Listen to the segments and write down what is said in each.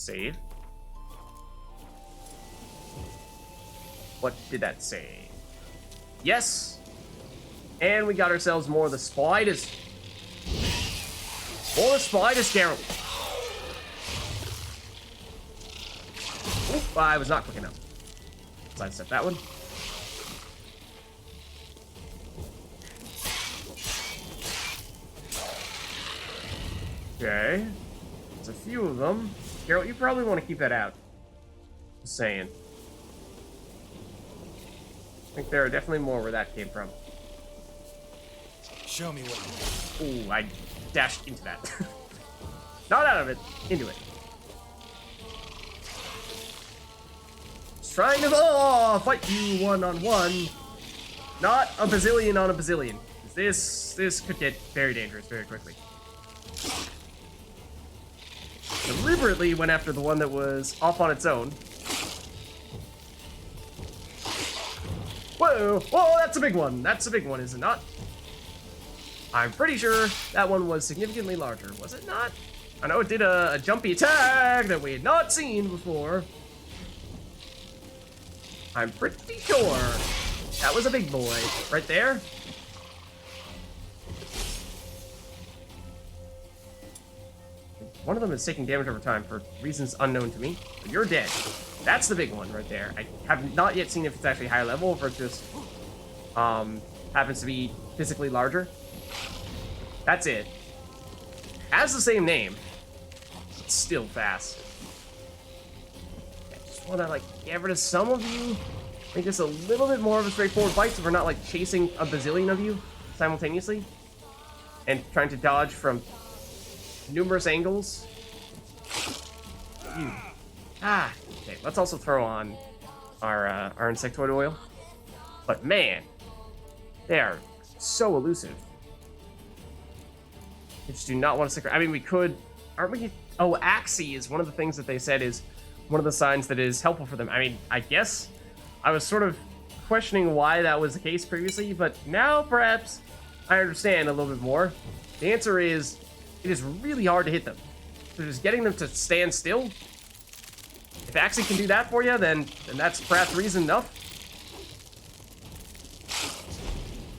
Save. What did that say? Yes! And we got ourselves more of the spiders. More spiders, Geralt. Oop, I was not quick enough. Sidestep that one. Okay. There's a few of them. Geralt, you probably want to keep that out. Just saying. I think there are definitely more where that came from. Show me what. Ooh, I dashed into that. Not out of it, into it. Just trying to fight you one-on-one. Not a bazillion on a bazillion. This could get very dangerous very quickly. Deliberately went after the one that was off on its own. Whoa! Whoa, that's a big one. That's a big one, is it not? I'm pretty sure that one was significantly larger, was it not? I know it did a jumpy attack that we had not seen before. I'm pretty sure that was a big boy right there. One of them is taking damage over time for reasons unknown to me. But you're dead. That's the big one right there. I have not yet seen if it's actually high level or if it just happens to be physically larger. That's it. Has the same name. It's still fast. I just want to like get rid of some of you. Make this a little bit more of a straightforward fight so we're not like chasing a bazillion of you simultaneously. And trying to dodge from numerous angles. Okay, let's also throw on our insectoid oil. But man, they are so elusive. I just do not want to stick. I mean, we could, aren't we? Oh, Axie is one of the things that they said is one of the signs that is helpful for them. I mean, I guess I was sort of questioning why that was the case previously, but now perhaps I understand a little bit more. The answer is, it is really hard to hit them. So just getting them to stand still. If Axie can do that for you, then that's perhaps reason enough.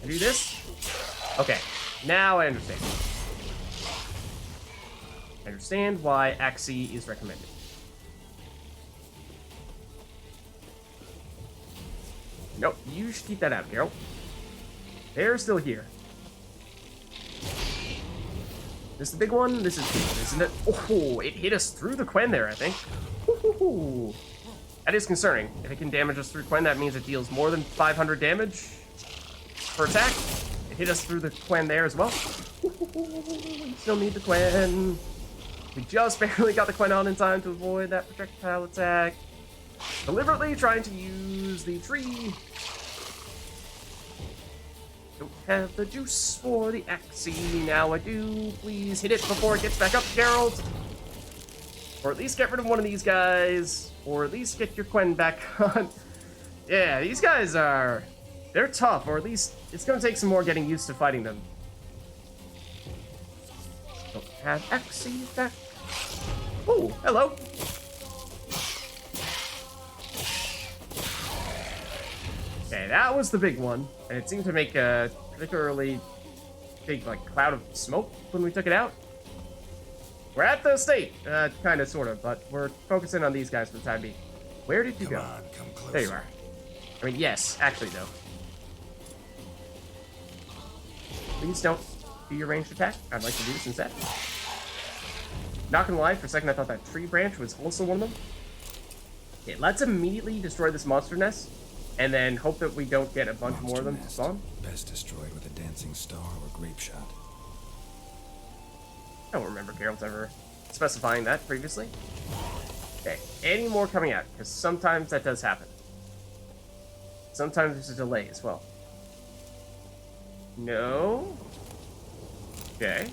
I do this. Okay, now I understand. I understand why Axie is recommended. Nope, you should keep that out, Geralt. They're still here. This the big one? This is the big one, isn't it? Oh, it hit us through the Quen there, I think. Ooh. That is concerning. If it can damage us through Quen, that means it deals more than 500 damage per attack. It hit us through the Quen there as well. We still need the Quen. We just barely got the Quen on in time to avoid that projectile attack. Deliberately trying to use the tree. Don't have the juice for the Axie. Now I do. Please hit it before it gets back up, Geralt. Or at least get rid of one of these guys. Or at least get your Quen back on. Yeah, these guys are... They're tough, or at least it's going to take some more getting used to fighting them. Don't have Axie back. Oh, hello. Okay, that was the big one. And it seemed to make a particularly big, like, cloud of smoke when we took it out. We're at the state, kind of, sort of, but we're focusing on these guys for the time being. Where did you go? Come closer. There you are. I mean, yes, actually, though. Please don't do your ranged attack. I'd like to do this instead. Not gonna lie, for a second I thought that tree branch was also one of them. Okay, let's immediately destroy this monster nest, and then hope that we don't get a bunch more of them to spawn. Best destroyed with a dancing star or grape shot. I don't remember Geralt ever specifying that previously. Okay, any more coming out? Because sometimes that does happen. Sometimes there's a delay as well. No. Okay.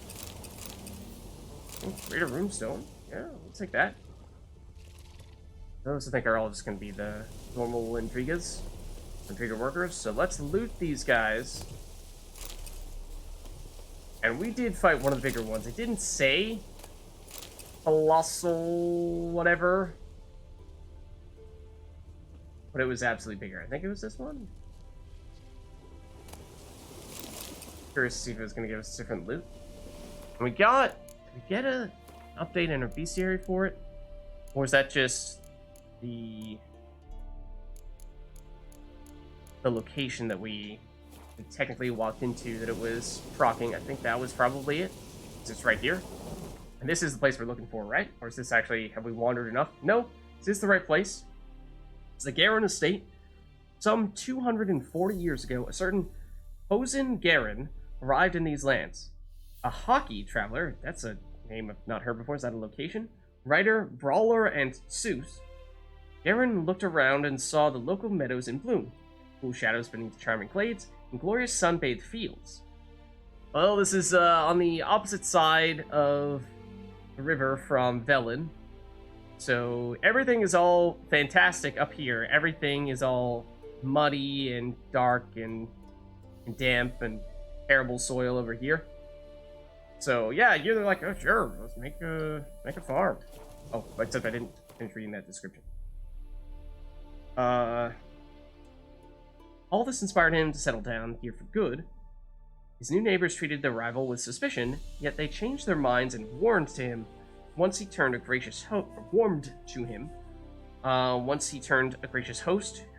Greater runestone. Yeah, we'll take that. Those I think are all just going to be the normal Intrigas. Intriga workers. So let's loot these guys. And we did fight one of the bigger ones. It didn't say colossal whatever. But it was absolutely bigger. I think it was this one. Curious to see if it was going to give us different loot. And we got... Did we get an update in our bestiary for it? Or is that just the location that we technically walked into that it was proccing? I think that was probably it. It's right here. And this is the place we're looking for, right? Or is this actually... Have we wandered enough? No. Is this the right place? It's the Garen estate. Some 240 years ago, a certain Hosen Garen arrived in these lands. A hockey traveler, that's a name I've not heard before, is that a location? Writer, brawler, and Seuss. Garen looked around and saw the local meadows in bloom, cool shadows beneath charming glades, and glorious sun-bathed fields. Well, this is on the opposite side of the river from Velen. So everything is all fantastic up here. Everything is all muddy and dark and damp and terrible soil over here. So yeah, you're like, oh sure, let's make a farm. Oh, except I didn't finish reading that description. All this inspired him to settle down here for good. His new neighbors treated their rival with suspicion, yet they changed their minds and warmed to him once he turned a gracious host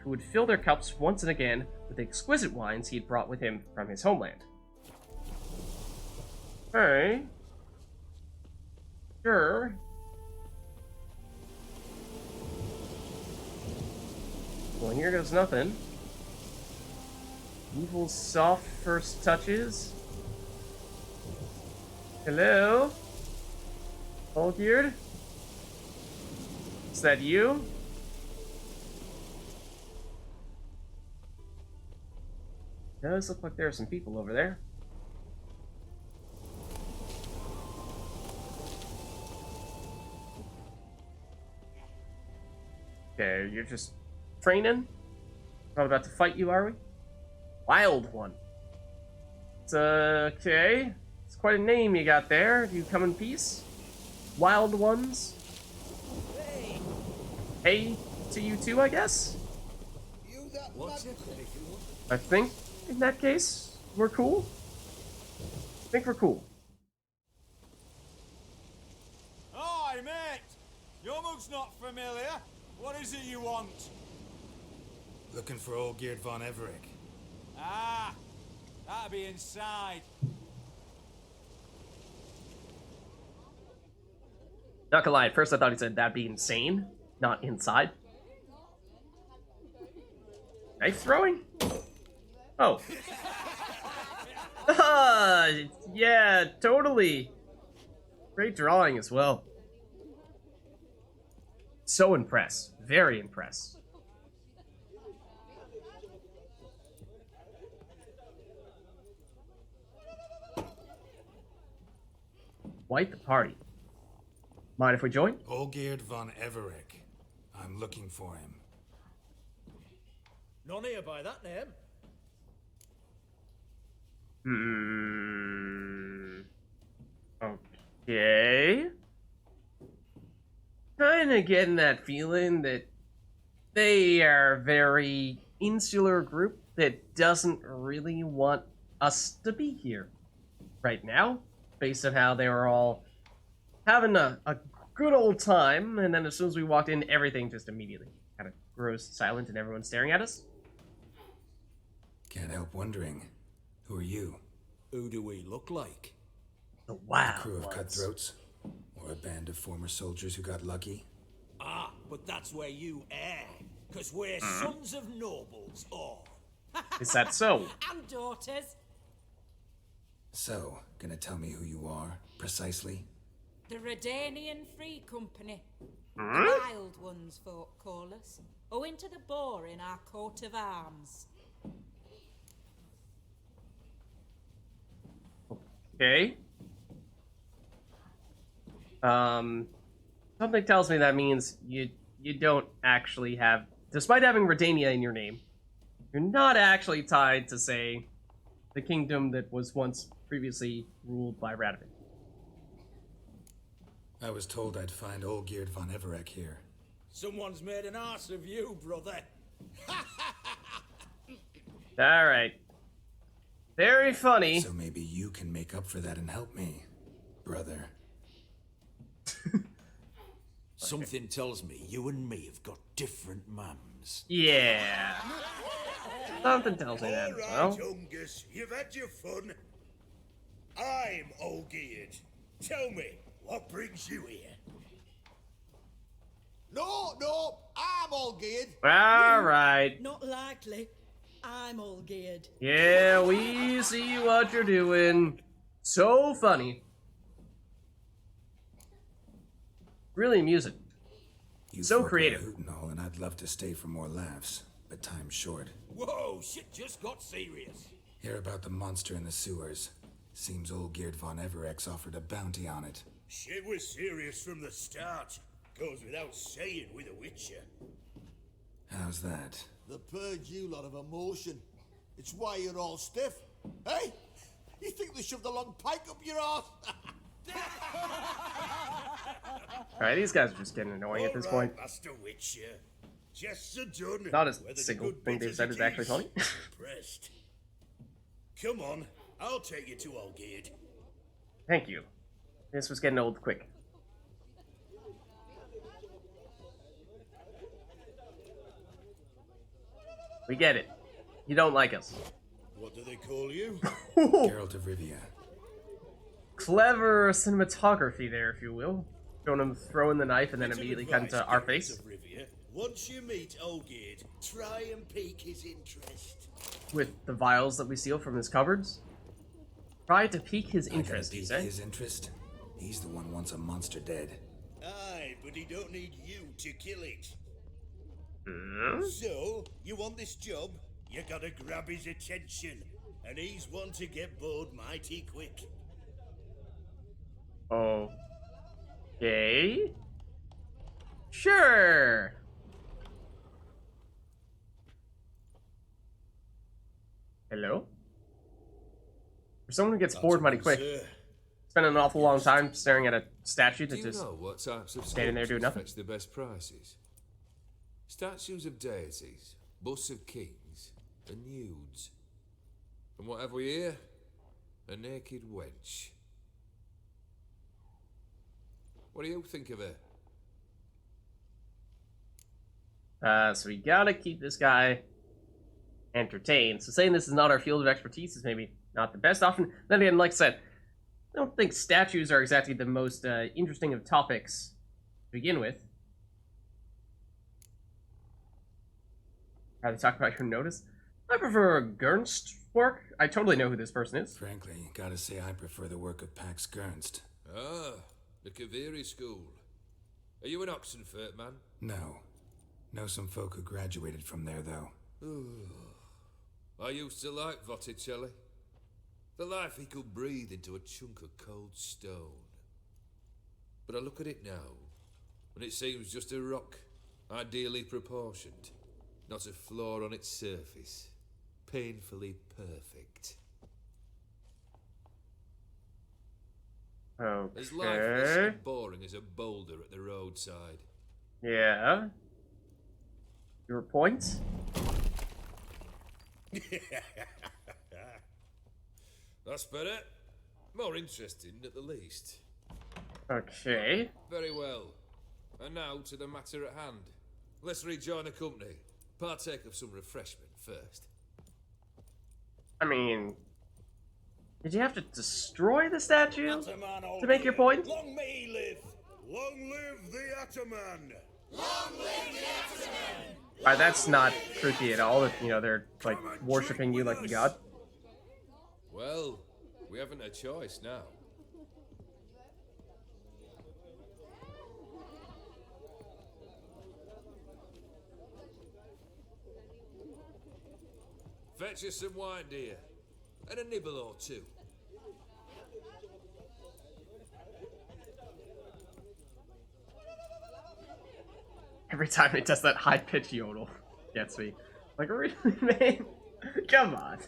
who would fill their cups once and again with the exquisite wines he had brought with him from his homeland. Hey. Sure. Well, here goes nothing. Evil soft first touches. Hello? Olgeard? Is that you? Does look like there are some people over there. Okay, you're just training? Not about to fight you, are we? Wild one. It's okay. It's quite a name you got there. Do you come in peace? Wild ones? Hey to you too, I guess? I think, in that case, we're cool. I think we're cool. Hi, mate! Your mug's not familiar. What is it you want? Looking for old Geert von Everett. Ah, that'll be inside. Not gonna lie, at first I thought he said that'd be insane, not inside. Knife throwing? Oh. Yeah, totally. Great drawing as well. So impressed. Very impressed. Quite the party. Mind if we join? Olgeard von Everett. I'm looking for him. None here by that name. Okay. Kinda getting that feeling that they are a very insular group that doesn't really want us to be here right now, based on how they were all having a good old time, and then as soon as we walked in, everything just immediately kind of grows silent and everyone's staring at us. Can't help wondering, who are you? Who do we look like? The wild A crew of ones. cutthroats? Or a band of former soldiers who got lucky? Ah, but that's where you err. Because we're sons of nobles, all. Is that so? And daughters. So, gonna tell me who you are, precisely? The Redanian Free Company. The Wild Ones, folk call us. Owing to the boar in our coat of arms. Okay. Something tells me that means you don't actually have, despite having Redania in your name, you're not actually tied to, say, the kingdom that was once previously ruled by Radovid. I was told I'd find Olgierd von Everek here. Someone's made an arse of you, brother. All right. Very funny. So maybe you can make up for that and help me, brother. Something tells me you and me have got different mums. Yeah. Something tells me that as well. Ungus, you've had your fun. I'm Olgierd. Tell me, what brings you here? No, I'm all geared. All right. Not likely. I'm all geared. Yeah, we see what you're doing. So funny. Really amusing. You So folk are a creative. hoot and all, and I'd love to stay for more laughs, but time's short. Whoa, shit just got serious. Hear about the monster in the sewers. Seems Olgierd von Everek's offered a bounty on it. Shit was serious from the start. Goes without saying with a Witcher. How's that? The purge you lot of emotion. It's why you're all stiff. Hey? You think they shoved a long pike up your arse? Alright, these guys are just getting annoying at this All right, point. Master Witcher. Just a done. Not a Whether the single good thing bit they've as said it is actually funny. Impressed. Come on, I'll take you to Olgierd. Thank you. This was getting old quick. We get it. You don't like us. What do they call you? Geralt of Rivia. Clever cinematography there, if you will. Showing him throwing the knife and then Bit of immediately advice, cut into our Geralt face. of Rivia. Once you meet Olgierd, try and pique his interest. With the vials that we steal from his cupboards. Try to pique his I gotta interest, you pique say? his interest? He's the one wants a monster dead. Aye, but he don't need you to kill it. Hmm? So, you want this job? You gotta grab his attention. And he's one to get bored mighty quick. Okay. Sure. Hello? For someone who gets bored mighty quick, Sir, spending an awful long time staring at a statue Do that you just... know what types of standing there doing sculptures nothing? fetch the best prices? Statues of deities, busts of kings, and nudes. And what have we here? A naked wench. What do you think of her? So we gotta keep this guy entertained. So saying this is not our field of expertise is maybe not the best option. Then again, like I said, I don't think statues are exactly the most interesting of topics to begin with. Rather talk about your notice. I prefer Gernst's work. I totally know who this person is. Frankly, gotta say I prefer the work of Pax Gernst. Ah, the Kaviri school. Are you an Oxenfurt man? No. Know some folk who graduated from there, though. I used to like Botticelli. The life he could breathe into a chunk of cold stone. But I look at it now, and it seems just a rock, ideally proportioned. Not a flaw on its surface. Painfully perfect. As lifeless Okay. and boring as a boulder at the roadside. Yeah. Your point? That's better. More interesting, at the least. Okay. Very well. And now to the matter at hand. Let's rejoin the company. Partake of some refreshment first. I mean, did you have to destroy the statue Ataman to make your Olgierd, point? Long may he live. Long live the Ataman. Alright, that's not creepy at all. If, you know, they're like worshipping you like a god. Well, we haven't a choice now. Fetch us some wine, dear. And a nibble or two. Every time it does that high-pitched yodel, gets me. Like, really, man? Come on.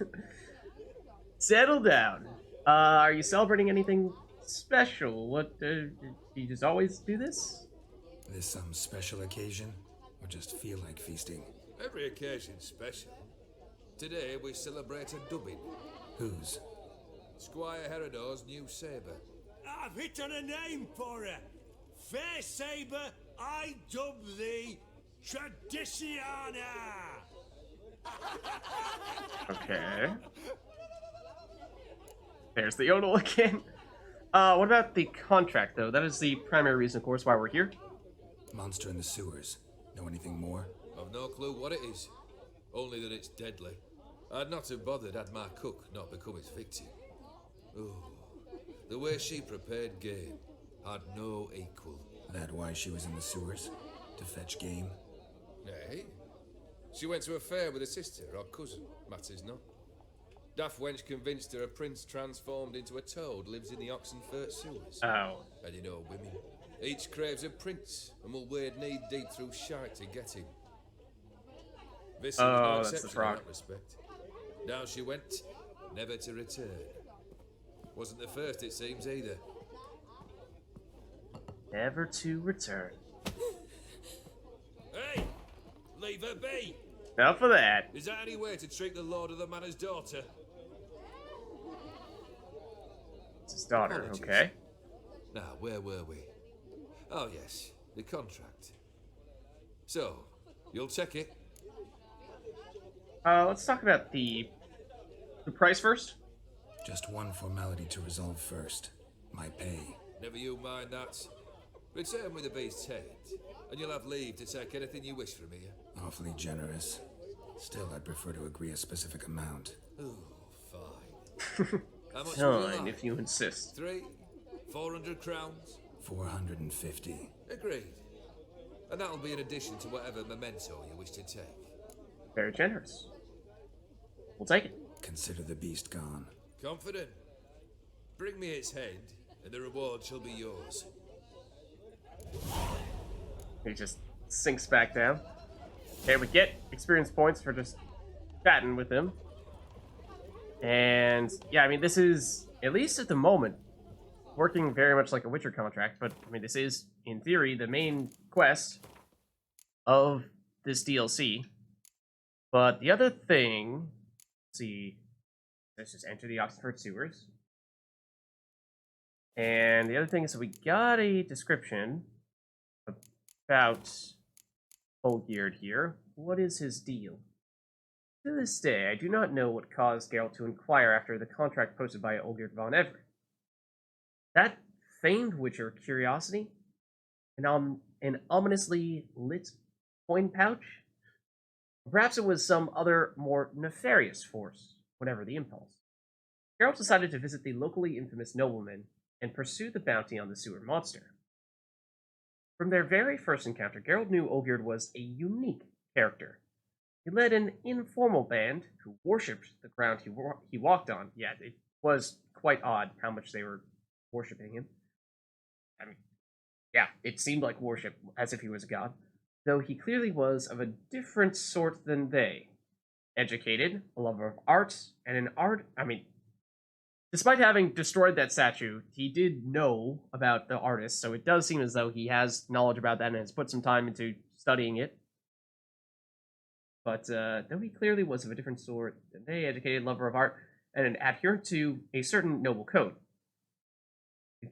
Settle down. Are you celebrating anything special? What, you just always do this? This some special occasion? Or just feel like feasting? Every occasion's special. Today we celebrate a dubbing. Whose? Squire Herodor's new sabre. I've hit on a name for her. Fair Sabre, I dub thee Traditiana. Okay. There's the yodel again. What about the contract, though? That is the primary reason, of course, why we're here. Monster in the sewers. Know anything more? I've no clue what it is. Only that it's deadly. I'd not have bothered had my cook not become its victim. Oh, the way she prepared game had no equal. That why she was in the sewers? To fetch game? Nay. She went to a fair with a sister or cousin, matters not. Daft wench convinced her a prince transformed into a toad lives in the Oxenfurt sewers. Oh. And you know women. Each craves a prince and will wade knee deep through shite to get him. This was no that's the exception in frog. that respect. Down she went, never to return. Wasn't the first, it seems, either. Never to return. Hey! Leave her be! Enough of that. Is that any way to treat the lord of the manor's daughter? It's his daughter, Apologies. okay. Now, where were we? Oh, yes, the contract. So, you'll check it? Let's talk about the price first. Just one formality to resolve first. My pay. Never you mind that. Return with the beast's head, and you'll have leave to take anything you wish from here. Awfully generous. Still, I'd prefer to agree a specific amount. Oh, fine. How much will you Fine, like? if you insist. 400 crowns? 450. Agreed. And that'll be in addition to whatever memento you wish to take. Very generous. We'll take it. Consider the beast gone. Confident? Bring me its head, and the reward shall be yours. He just sinks back down. Okay, we get experience points for just chatting with him. And yeah, I mean, this is, at least at the moment, working very much like a Witcher contract, but I mean, this is, in theory, the main quest of this DLC. But the other thing, let's see, let's just enter the Oxford sewers. And the other thing is that we got a description about Olgierd here. What is his deal? To this day, I do not know what caused Geralt to inquire after the contract posted by Olgierd von Everett. That famed Witcher curiosity? An ominously lit coin pouch? Perhaps it was some other, more nefarious force, whatever the impulse. Geralt decided to visit the locally infamous nobleman and pursue the bounty on the sewer monster. From their very first encounter, Geralt knew Olgierd was a unique character. He led an informal band who worshipped the ground he walked on. Yeah, it was quite odd how much they were worshipping him. I mean, yeah, it seemed like worship, as if he was a god. Though he clearly was of a different sort than they. Educated, a lover of art, and despite having destroyed that statue, he did know about the artist, so it does seem as though he has knowledge about that and has put some time into studying it. But though he clearly was of a different sort than they, educated, lover of art, and an adherent to a certain noble code,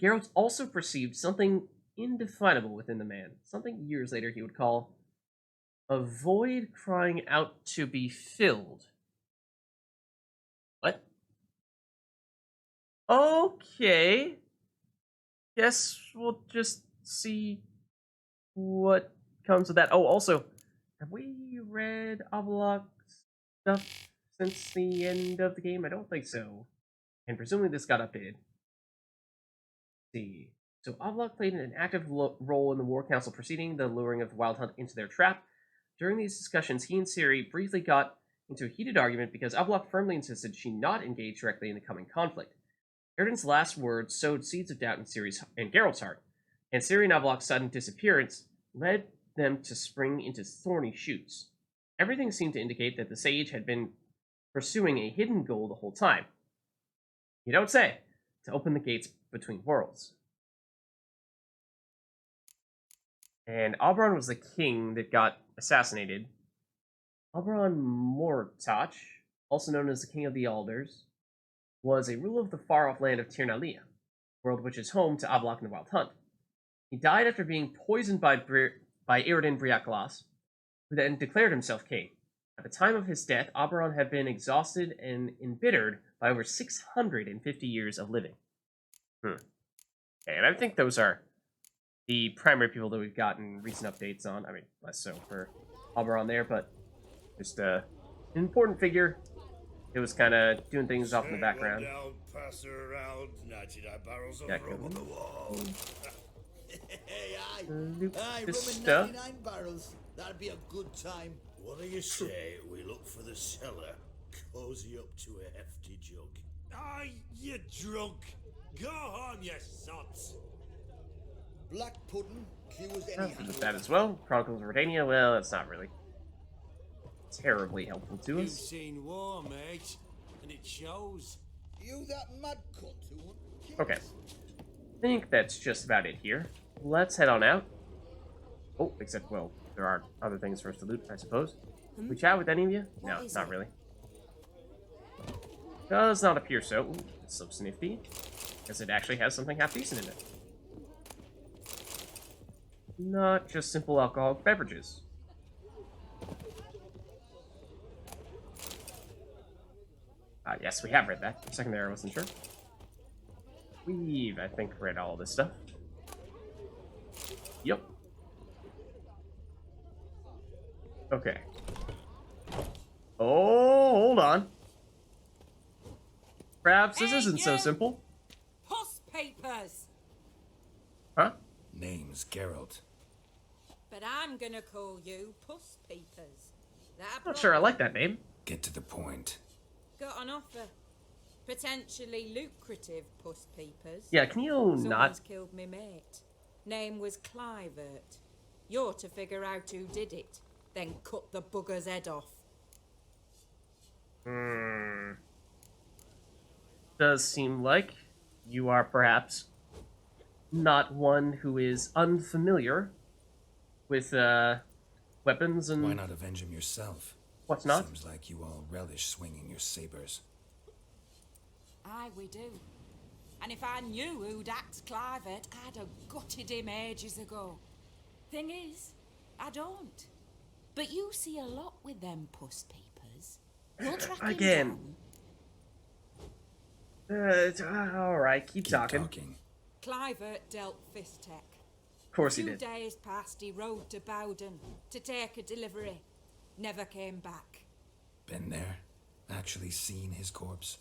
Geralt also perceived something indefinable within the man, something years later he would call a void crying out to be filled. What? Okay. Guess we'll just see what comes with that. Oh, also, have we read Avlok's stuff since the end of the game? I don't think so. And presumably this got updated. Let's see. So Avlok played an active role in the War Council preceding the luring of the Wild Hunt into their trap. During these discussions, he and Ciri briefly got into a heated argument because Avlok firmly insisted she not engage directly in the coming conflict. Erden's last words sowed seeds of doubt in Ciri's and Geralt's heart, and Ciri and Avlok's sudden disappearance led them to spring into thorny shoots. Everything seemed to indicate that the sage had been pursuing a hidden goal the whole time. You don't say. To open the gates between worlds. And Oberon was the king that got assassinated. Oberon Mortach, also known as the King of the Alders, was a ruler of the far-off land of Tirnalia, world which is home to Avlok and the Wild Hunt. He died after being poisoned by Iridin Briakolas, who then declared himself king. At the time of his death, Oberon had been exhausted and embittered by over 650 years of living. And I think those are the primary people that we've gotten recent updates on. I mean, less so for Oberon there, but just an important figure. It was kind of doing things off in the background. Down, pass her around, 99 barrels of Yeah, rum on the wall. Hey, aye. Aye, This rum and stuff. 99 barrels. That'd be a good time. What do you say we look for the cellar, cozy up to a hefty jug? Aye, you drunk. Go on, you sots. Black pudding, cue as I'll any use that as well. Chronicles of Redania, well, that's not really terribly helpful to You've us. seen war, mate, and it shows. You that mad cunt who won. Okay. I think that's just about it here. Let's head on out. Oh, except, well, there are other things for us to loot, I suppose. Can we chat with any of you? No, not really. Does not appear so. Ooh, it's so snifty. Because it actually has something half decent in it. Not just simple alcoholic beverages. Yes, we have read that. For a second there, I wasn't sure. We've, I think, read all this stuff. Yep. Okay. Oh, hold on. Perhaps this Hey, isn't so you! simple. Puss papers! Huh? Name's Geralt. But I'm gonna call you Puss Papers. That Not sure I like that name. Get to the point. Got an offer. Potentially lucrative Puss Papers. Yeah, can you Someone's not? killed me mate. Name was Clivert. You're to figure out who did it, then cut the bugger's head off. Does seem like you are perhaps not one who is unfamiliar with weapons and Why not avenge him yourself? what's not. Seems like you all relish swinging your sabers. Aye, we do. And if I knew who'd axed Clivert, I'd have gutted him ages ago. Thing is, I don't. But you see a lot with them Puss Papers. You'll track him Again. down. Alright, keep talking. Clivert dealt Fistech. Of course he 2 did. days past, he rode to Bowden to take a delivery. Never came back. Been there? Actually seen his corpse?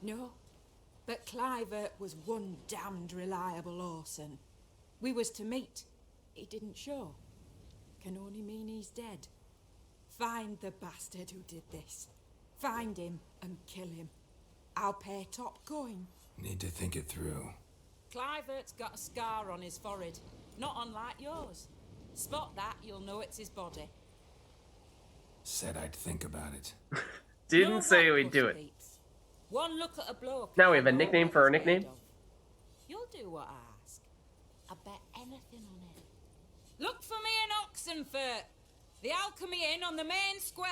No, but Clivert was one damned reliable Orson. We was to meet. He didn't show. Can only mean he's dead. Find the bastard who did this. Find him and kill him. I'll pay top coin. Need to think it through. Clivert's got a scar on his forehead, not unlike yours. Spot that, you'll know it's his body. Said I'd think about it. Didn't No say what, we'd do it. Puss-Peeps? One look at a bloke. Now we have a and you know nickname what for our he's made nickname? of. You'll do what I ask. I bet anything on it. Look for me in Oxenfurt. The Alchemy Inn on the main square.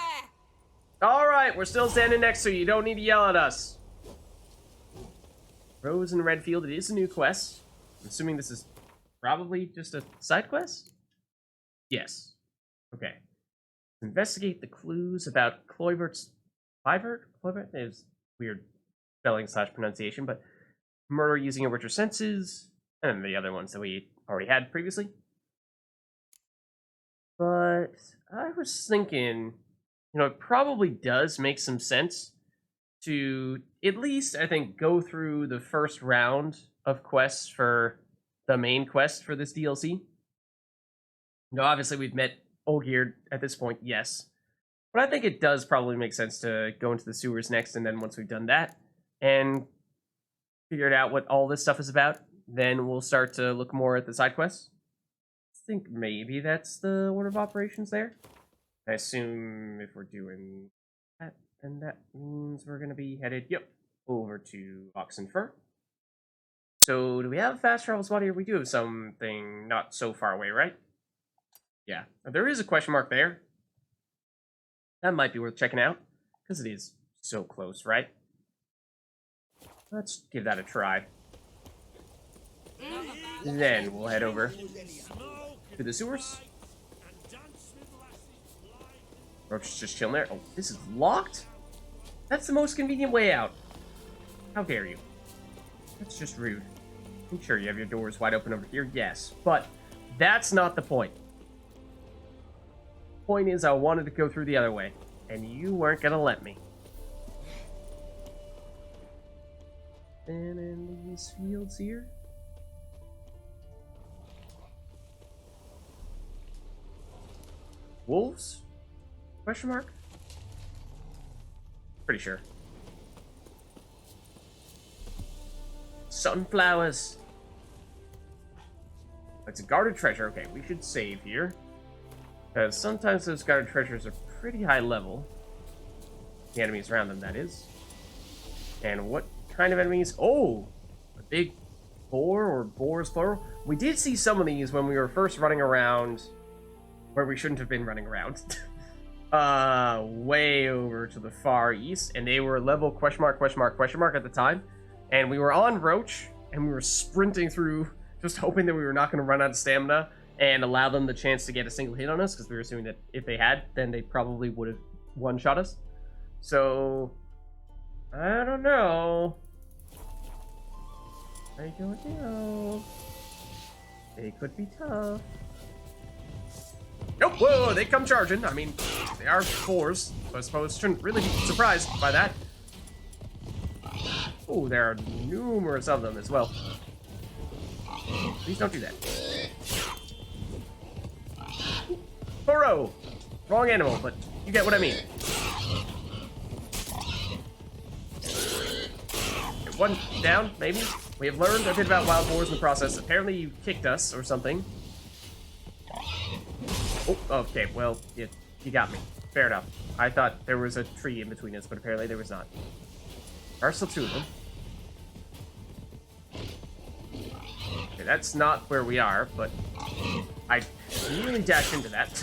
Alright, we're still standing next to you. You don't need to yell at us. Rose in Redfield, it is a new quest. I'm assuming this is probably just a side quest? Yes. Okay. Investigate the clues about Cloyvert's... Cloybert? It's weird spelling / pronunciation, but murder using a richer senses, and the other ones that we already had previously. But I was thinking, it probably does make some sense to at least, I think, go through the first round of quests for the main quest for this DLC. Obviously, we've met Olgierd at this point, yes. But I think it does probably make sense to go into the sewers next, and then once we've done that, and figured out what all this stuff is about, then we'll start to look more at the side quests. I think maybe that's the order of operations there. I assume if we're doing that, then that means we're going to be headed, yep, over to Oxen Fur. So, do we have a fast travel spot here? We do have something not so far away, right? Yeah. There is a question mark there. That might be worth checking out, because it is so close, right? Let's give that a try. Then we'll head over to the sewers. Roach is just chilling there. Oh, this is locked? That's the most convenient way out. How dare you? That's just rude. I'm sure you have your doors wide open over here, yes, but that's not the point. Point is, I wanted to go through the other way, and you weren't gonna let me. And in these fields here. Wolves? Question mark? Pretty sure. Sunflowers. It's a guarded treasure. Okay, we should save here. Because sometimes those guarded treasures are pretty high level. The enemies around them, that is. And what kind of enemies? Oh! A big boar, or boars plural. We did see some of these when we were first running around where we shouldn't have been running around. Way over to the far east. And they were level question mark at the time. And we were on Roach, and we were sprinting through, just hoping that we were not going to run out of stamina and allow them the chance to get a single hit on us, because we were assuming that if they had, then they probably would have one-shot us. So, I don't know. I don't know. They could be tough. Nope, whoa, they come charging. I mean, they are fours, so I suppose shouldn't really be surprised by that. Oh, there are numerous of them as well. Please don't do that. Burrow! Wrong animal, but you get what I mean. Okay, one down, maybe? We have learned a bit about wild boars in the process. Apparently you kicked us or something. Oh, okay, well, you got me. Fair enough. I thought there was a tree in between us, but apparently there was not. There are still two of them. Okay, that's not where we are, but I really dashed into that.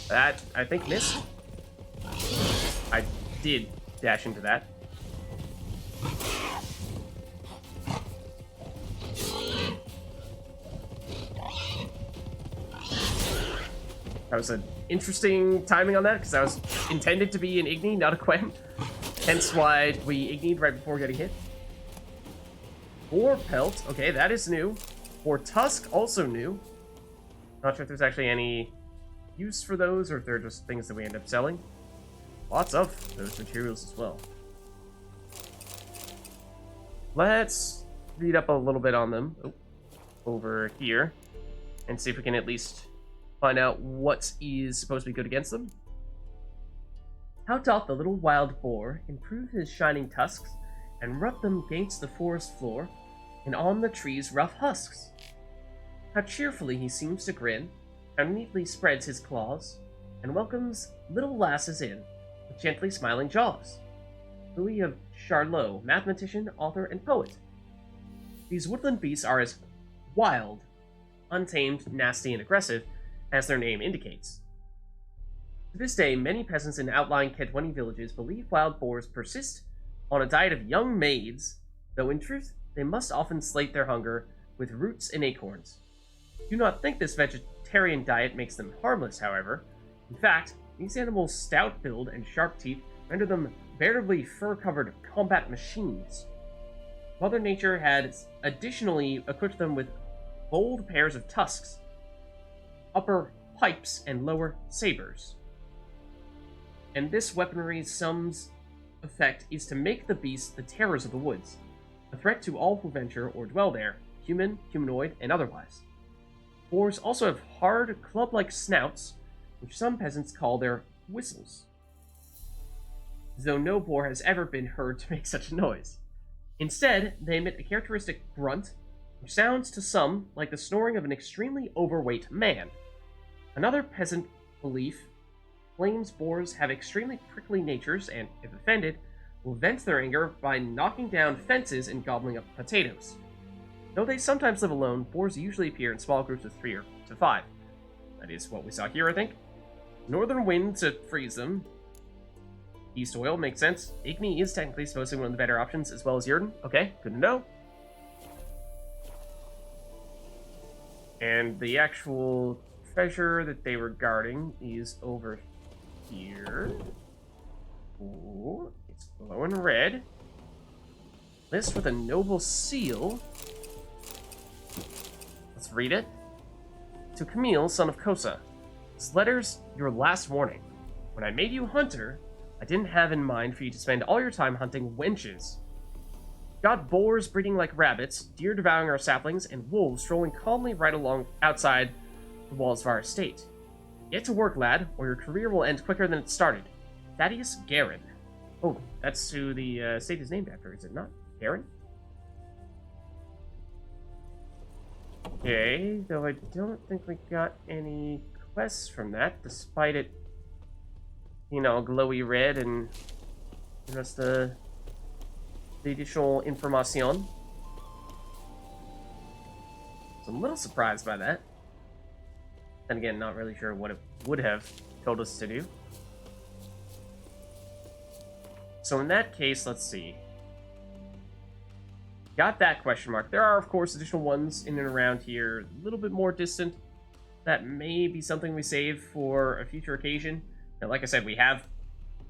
That, I think, missed. I did dash into that. That was an interesting timing on that, because I was intended to be an Igni, not a Quen. Hence why we Igni'd right before getting hit. Boar pelt, okay, that is new. Boar tusk, also new. Not sure if there's actually any use for those, or if they're just things that we end up selling. Lots of those materials as well. Let's read up a little bit on them over here and see if we can at least find out what is supposed to be good against them. How doth the little wild boar improve his shining tusks and rub them against the forest floor and on the trees' rough husks? How cheerfully he seems to grin, how neatly spreads his claws, and welcomes little lasses in with gently smiling jaws. Louis of Charlot, mathematician, author, and poet. These woodland beasts are as wild, untamed, nasty, and aggressive as their name indicates. To this day, many peasants in outlying Kedwani villages believe wild boars persist on a diet of young maids, though in truth, they must often slate their hunger with roots and acorns. Do not think this vegetarian diet makes them harmless, however. In fact, these animals' stout build and sharp teeth render them veritably fur-covered combat machines. Mother Nature had additionally equipped them with bold pairs of tusks, upper pipes, and lower sabers. And this weaponry's sum's effect is to make the beasts the terrors of the woods, a threat to all who venture or dwell there, human, humanoid, and otherwise. Boars also have hard, club-like snouts, which some peasants call their whistles, though no boar has ever been heard to make such a noise. Instead, they emit a characteristic grunt, which sounds to some like the snoring of an extremely overweight man. Another peasant belief claims boars have extremely prickly natures and, if offended, will vent their anger by knocking down fences and gobbling up potatoes. Though they sometimes live alone, boars usually appear in small groups of 3 to 5. That is what we saw here, I think. Northern wind to freeze them. East oil makes sense. Igni is technically supposed to be one of the better options, as well as Jurden. Okay, good to know. And the actual treasure that they were guarding is over here. Ooh, it's glowing red. List with a noble seal. Let's read it. To Camille, son of Kosa. This letter's your last warning. When I made you hunter, I didn't have in mind for you to spend all your time hunting wenches. Got boars breeding like rabbits, deer devouring our saplings, and wolves strolling calmly right along outside the walls of our estate. Get to work, lad, or your career will end quicker than it started. Thaddeus Garin. Oh, that's who the estate is named after, is it not? Garin? Okay, though I don't think we got any quests from that, despite it, you know, glowy red and giving us the additional information. So I'm a little surprised by that. And again, not really sure what it would have told us to do. So in that case, let's see. Got that question mark. There are, of course, additional ones in and around here, a little bit more distant. That may be something we save for a future occasion. And like I said, we have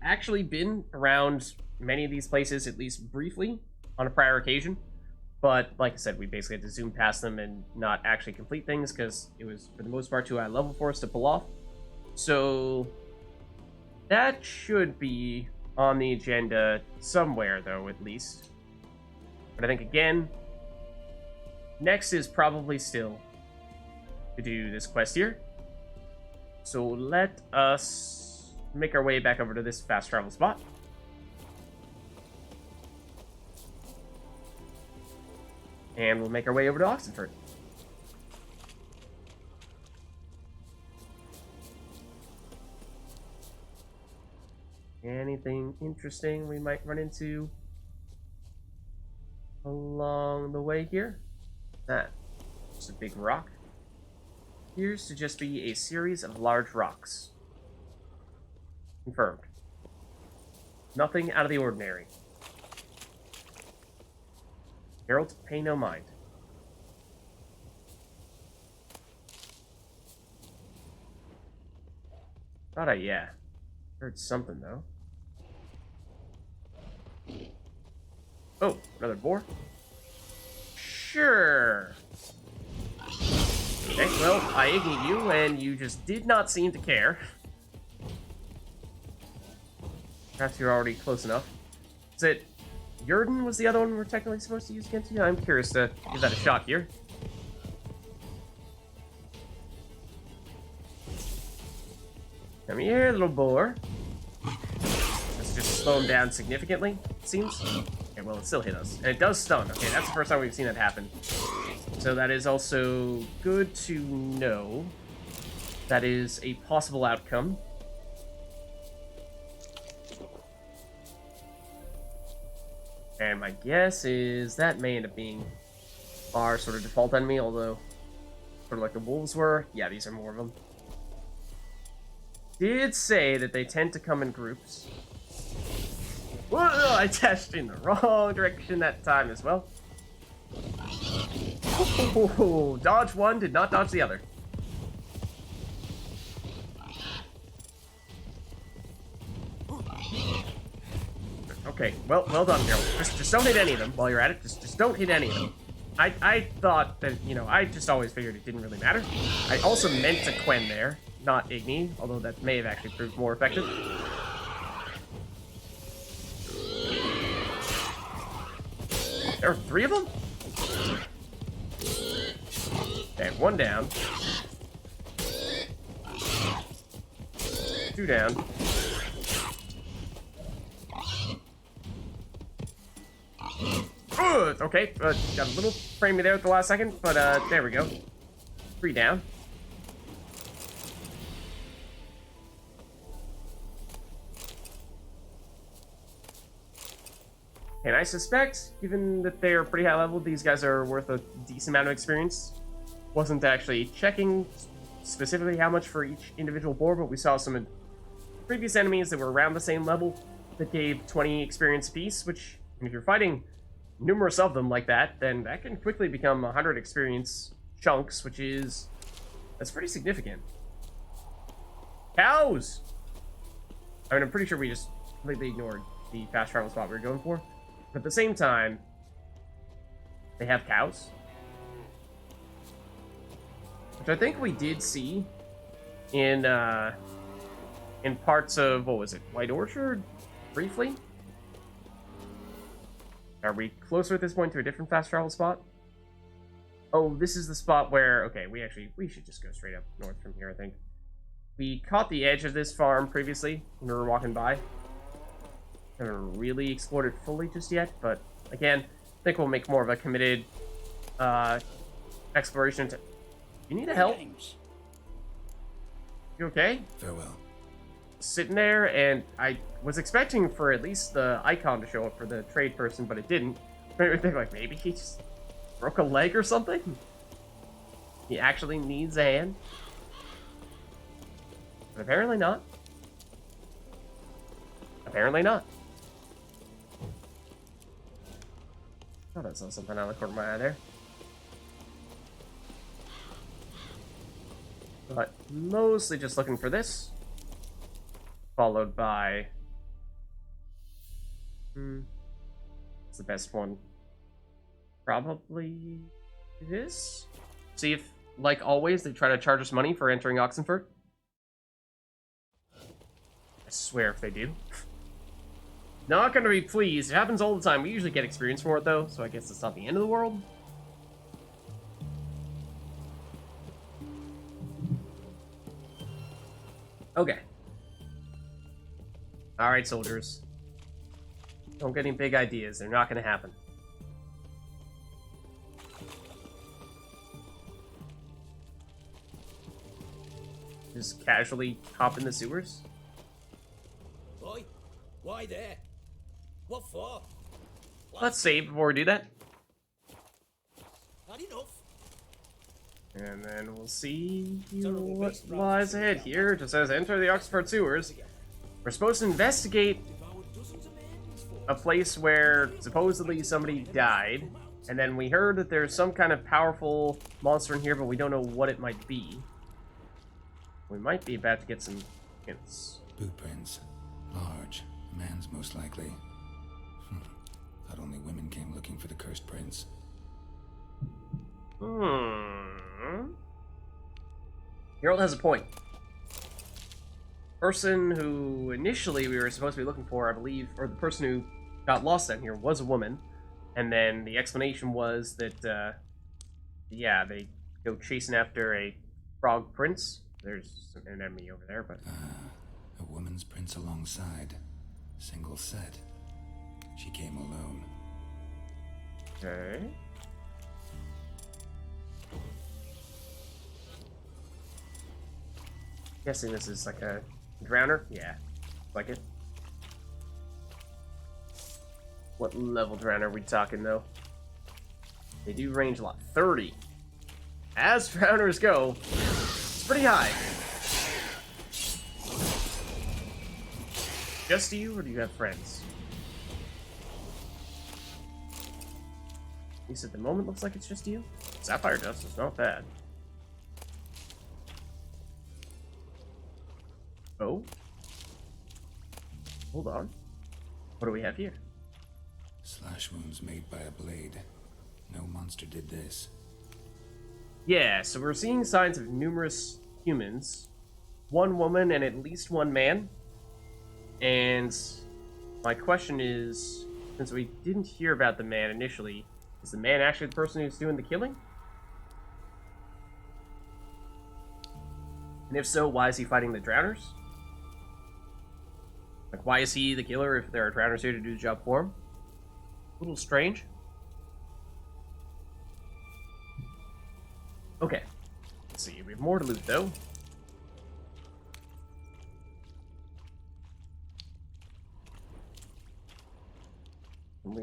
actually been around many of these places, at least briefly, on a prior occasion. But like I said, we basically had to zoom past them and not actually complete things because it was, for the most part, too high level for us to pull off. So that should be on the agenda somewhere, though, at least. But I think, again, next is probably still to do this quest here. So let us make our way back over to this fast travel spot. And we'll make our way over to Oxenford. Anything interesting we might run into along the way here? That. Just a big rock. Appears to just be a series of large rocks. Confirmed. Nothing out of the ordinary. Geralt, pay no mind. Thought yeah. Heard something, though. Oh, another boar? Sure. Okay, well, I ignited you, and you just did not seem to care. Perhaps you're already close enough. Is it Jurden was the other one we're technically supposed to use against you? I'm curious to give that a shot here. Come here, little boar. Let's just slow him down significantly, it seems. Okay, well, it still hit us. And it does stun. Okay, that's the first time we've seen that happen. So that is also good to know. That is a possible outcome. And my guess is that may end up being our sort of default enemy, although sort of like the wolves were. Yeah, these are more of them. Did say that they tend to come in groups. Whoa, I dashed in the wrong direction that time as well. Oh, dodge one, did not dodge the other. Okay, well done, Geralt. Just don't hit any of them while you're at it. Just don't hit any of them. I thought that, you know, I just always figured it didn't really matter. I also meant to Quen there, not Igni, although that may have actually proved more effective. There are 3 of them? Okay, 1 down. 2 down. Okay, got a little framey there at the last second, but there we go. 3 down. And I suspect, given that they are pretty high level, these guys are worth a decent amount of experience. Wasn't actually checking specifically how much for each individual board, but we saw some previous enemies that were around the same level that gave 20 experience apiece, which, if you're fighting numerous of them like that, then that can quickly become 100 experience chunks, that's pretty significant. Cows! I mean, I'm pretty sure we just completely ignored the fast travel spot we were going for. But at the same time, they have cows. Which I think we did see in parts of, what was it, White Orchard? Briefly? Are we closer at this point to a different fast travel spot? Oh, this is the spot where, okay, we should just go straight up north from here, I think. We caught the edge of this farm previously when we were walking by. Haven't really explored it fully just yet, but again, I think we'll make more of a committed exploration. You need a help? You okay? Farewell. Sitting there, and I was expecting for at least the icon to show up for the trade person, but it didn't. Made me think, like, maybe he just broke a leg or something? He actually needs a hand? But apparently not. Apparently not. Oh, I saw something out of the corner of my eye there. But mostly just looking for this. Followed by... What's the best one? Probably this? See if, like always, they try to charge us money for entering Oxenfurt. I swear if they do. Not gonna be pleased. It happens all the time. We usually get experience for it, though, so I guess it's not the end of the world. Okay. Alright, soldiers. Don't get any big ideas. They're not gonna happen. Just casually hop in the sewers? Boy, why there? What for? Let's save before we do that. Not enough. And then we'll see what lies ahead here. It just says, enter the Oxford sewers. We're supposed to investigate a place where supposedly somebody died. And then we heard that there's some kind of powerful monster in here, but we don't know what it might be. We might be about to get some hints. Boot prints. Large. A man's most likely. Thought only women came looking for the cursed prince. Harold has a point. Person who initially we were supposed to be looking for, I believe, or the person who got lost down here was a woman. And then the explanation was that, yeah, they go chasing after a frog prince. There's an enemy over there, but... A woman's prince alongside. Single set. She came alone. Okay. Guessing this is like a drowner? Yeah, like it. What level drowner are we talking, though? They do range a lot. 30. As drowners go, it's pretty high. Just you, or do you have friends? At least at the moment, looks like it's just you. Sapphire dust is not bad. Oh. Hold on. What do we have here? Slash wounds made by a blade. No monster did this. Yeah, so we're seeing signs of numerous humans. One woman and at least one man. And my question is, since we didn't hear about the man initially, is the man actually the person who's doing the killing? And if so, why is he fighting the drowners? Like, why is he the killer if there are drowners here to do the job for him? A little strange. Okay. Let's see. We have more to loot, though. Can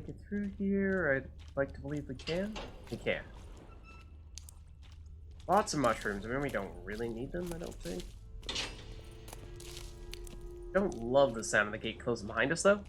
make it through here? I'd like to believe we can. We can. Lots of mushrooms. I mean, we don't really need them, I don't think. Don't love the sound of the gate closing behind us, though.